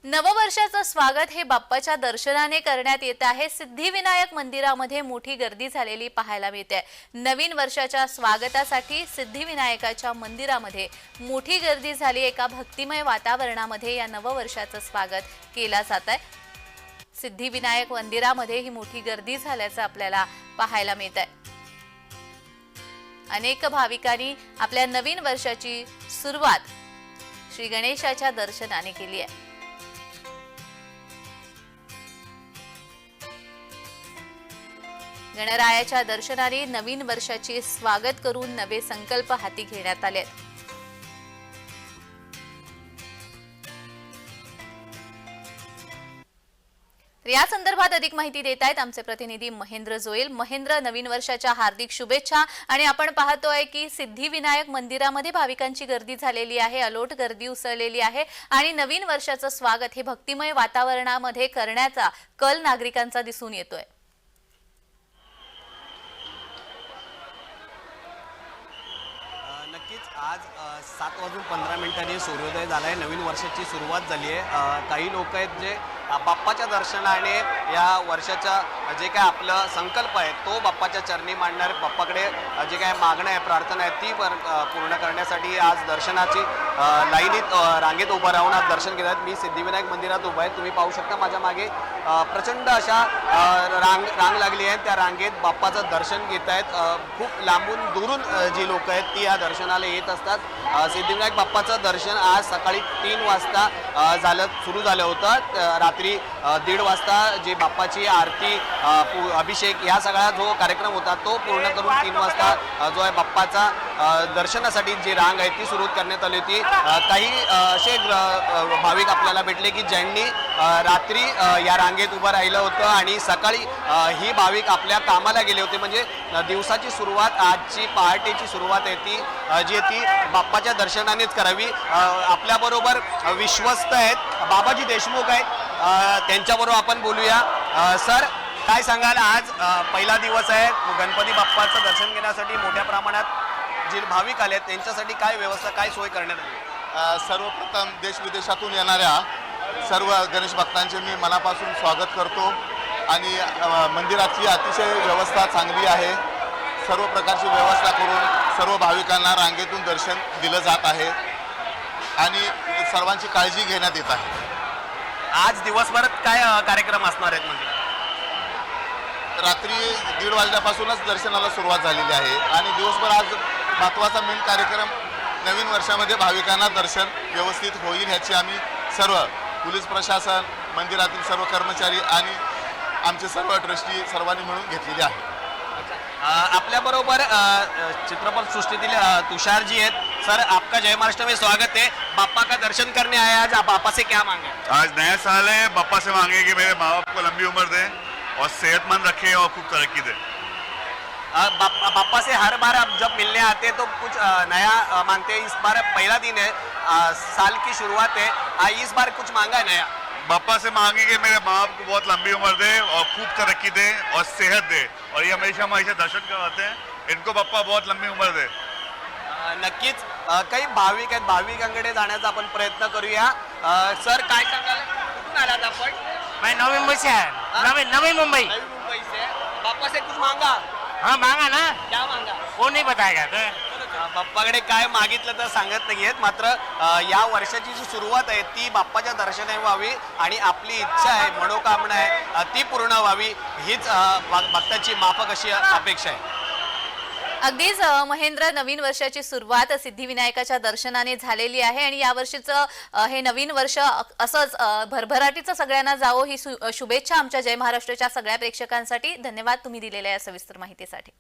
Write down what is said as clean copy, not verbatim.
नववर्षाचं स्वागत हे बाप्पाच्या दर्शनाने करण्यात येत आहे। सिद्धिविनायक मंदिरामध्ये मोठी गर्दी झालेली पाहायला मिळते। नवीन वर्षाच्या स्वागतासाठी सिद्धिविनायकाच्या मंदिरामध्ये मोठी गर्दी झाली। एका भक्तिमय वातावरणामध्ये या नववर्षाचं स्वागत केला जात आहे। सिद्धिविनायक मंदिरामध्ये ही मोठी गर्दी झाल्याचं आपल्याला पाहायला मिळत आहे। अनेक भाविकांनी आपल्या नवीन वर्षाची सुरुवात श्री गणेशाच्या दर्शनाने केली आहे। गणरायाच्या दर्शनाने नवीन वर्षाचे स्वागत करून नवे संकल्प हाती घेण्यात आले। या संदर्भात अधिक माहिती देत आहेत आमचे प्रतिनिधी महेंद्र जोयल। महेंद्र, नवीन वर्षाच्या हार्दिक शुभेच्छा। आणि आपण पाहतोय की सिद्धिविनायक मंदिरामध्ये भाविकांची गर्दी झालेली आहे, अलोट गर्दी उसळलेली आहे आणि नवीन वर्षाचं स्वागत हे भक्तिमय वातावरणामध्ये करण्याचा कल नागरिकांचा दिसून येतोय। नक्कीच आज 7:15 सूर्योदय झाला आहे। नवीन वर्षाची सुरुवात झाली आहे। काही लोक आहेत जे बाप्पाच्या दर्शनाने या वर्षाचा जे काय आपलं संकल्प आहे तो बाप्पाच्या चरणी मांडणार, बाप्पाकडे जे काय मागणं आहे, प्रार्थना आहे ती पूर्ण करण्यासाठी आज दर्शनाची लाईनीत रांगेत उभं राहून आज दर्शन घेत आहेत। मी सिद्धिविनायक मंदिरात उभा आहे, तुम्ही पाहू शकता माझ्या मागे प्रचंड अशा रांग लागली आहे। त्या रांगेत बाप्पाचं दर्शन घेत आहेत। खूप लांबून दुरून जी लोक आहेत ती या दर्शनाला येत असतात। सिद्धिविनायक बाप्पाचं दर्शन आज सकाळी 3 वाजता सुरू झालं होतं। रात्री 1:30 वाजता जी बाप्पाची आरती, अभिषेक या सगळा जो कार्यक्रम होता तो पूर्ण करून 3 वाजता जो आहे बाप्पाचा दर्शनासाठी जी रांग आहे ती सुरू करण्यात आली होती। काही असे भाविक आपल्याला भेटले की ज्यांनी रात्री या रांगेत उभं राहिलं होतं आणि सकाळी ही भाविक आपल्या कामाला गेले होते। म्हणजे दिवसाची सुरुवात, आजची पहाटेची सुरुवात आहे ती जी ती बाप्पाच्या दर्शनानेच करावी। आपल्याबरोबर विश्वस्त आहेत बाबाजी देशमुख आहेत, त्यांच्याबरोबर आपण बोलूया। सर, काय सांगाल, आज पहिला दिवस आहे, गणपती बाप्पाचं दर्शन घेण्यासाठी मोठ्या प्रमाणात जे भाविक आले त्यांच्यासाठी काय व्यवस्था, काय सोय करण्यात आली? सर्वप्रथम देश विदेशातून येणाऱ्या सर्व गणेश भक्तांचे मी मनापासून स्वागत करतो आणि मंदिराची अतिशय व्यवस्था चांगली आहे। सर्व प्रकारची व्यवस्था करून सर्व भाविकांना रांगेतून दर्शन दिलं जात आहे आणि सर्वांची काळजी घेण्यात येत आहे। आज दिवसभरात काय कार्यक्रम असणार आहेत? म्हणजे रात्री 1:30 वाजल्यापासूनच दर्शनाला सुरुवात झालेली आहे आणि दिवसभर आज महत्त्वाचा मेन कार्यक्रम नवीन वर्षामध्ये भाविकांना दर्शन व्यवस्थित होईल ह्याची आम्ही सर्व पोलीस प्रशासन, मंदिरातील सर्व कर्मचारी आणि आमचे सर्व ट्रस्टी सर्वांनी मिळून घेतलेले आहे। आपल्याबरोबर चित्रपट सृष्टीतील तुषार जी आहेत। सर, आपका जय महाराष्ट्र में स्वागत है। बाप्पा का दर्शन करने आए, आज आप बाप्पा से क्या मांगे? आज नया साल है, बाप्पा से मांगे कि मेरे माँ बाप को लंबी उम्र दे और सेहतमंद रखे और खूब तरक्की दे। बाप्पा से हर बार आप जब मिलने आते हैं तो कुछ नया मांगते हैं। इस बार पहला दिन है, साल की शुरुआत है, इस बार कुछ मांगा है नया? बाप्पा से मांगे कि मेरे माँ बाप को बहुत लंबी उम्र दे और खूब तरक्की दे और सेहत दे, और ये हमेशा हमेशा दर्शन करवाते हैं, इनको बाप्पा बहुत लंबी उम्र दे। नक्कीच काही भाविक आहेत, भाविकांकडे जाण्याचा आपण प्रयत्न करूया। सर, काय सांगाल, कुठून आलात आपण? मैं नवी मुंबई से है। नवी मुंबई। नवी मुंबई से। बाप्पा से कुछ मांगा? हाँ, मांगा ना। क्या मांगा? वो नहीं बताएगा तो। बाप्पाकडे काय मागितलं तर सांगत नाहीयेत, मात्र या वर्षाची जी सुरुवात आहे ती बाप्पाच्या दर्शनाने व्हावी आणि आपली इच्छा आहे, मनोकामना आहे ती पूर्ण व्हावी, हीच भक्ताची माफक अशी अपेक्षा आहे। अगदीच महेंद्र, नवीन वर्षाची सुरुवात सिद्धिविनायकाच्या दर्शनाने झालेली आहे आणि या वर्षीचं हे नवीन वर्ष असंच भरभराटीचं सगळ्यांना जावो ही शुभेच्छा आमच्या जय महाराष्ट्राच्या सगळ्या प्रेक्षकांसाठी। धन्यवाद तुम्ही दिलेल्या या सविस्तर माहितीसाठी।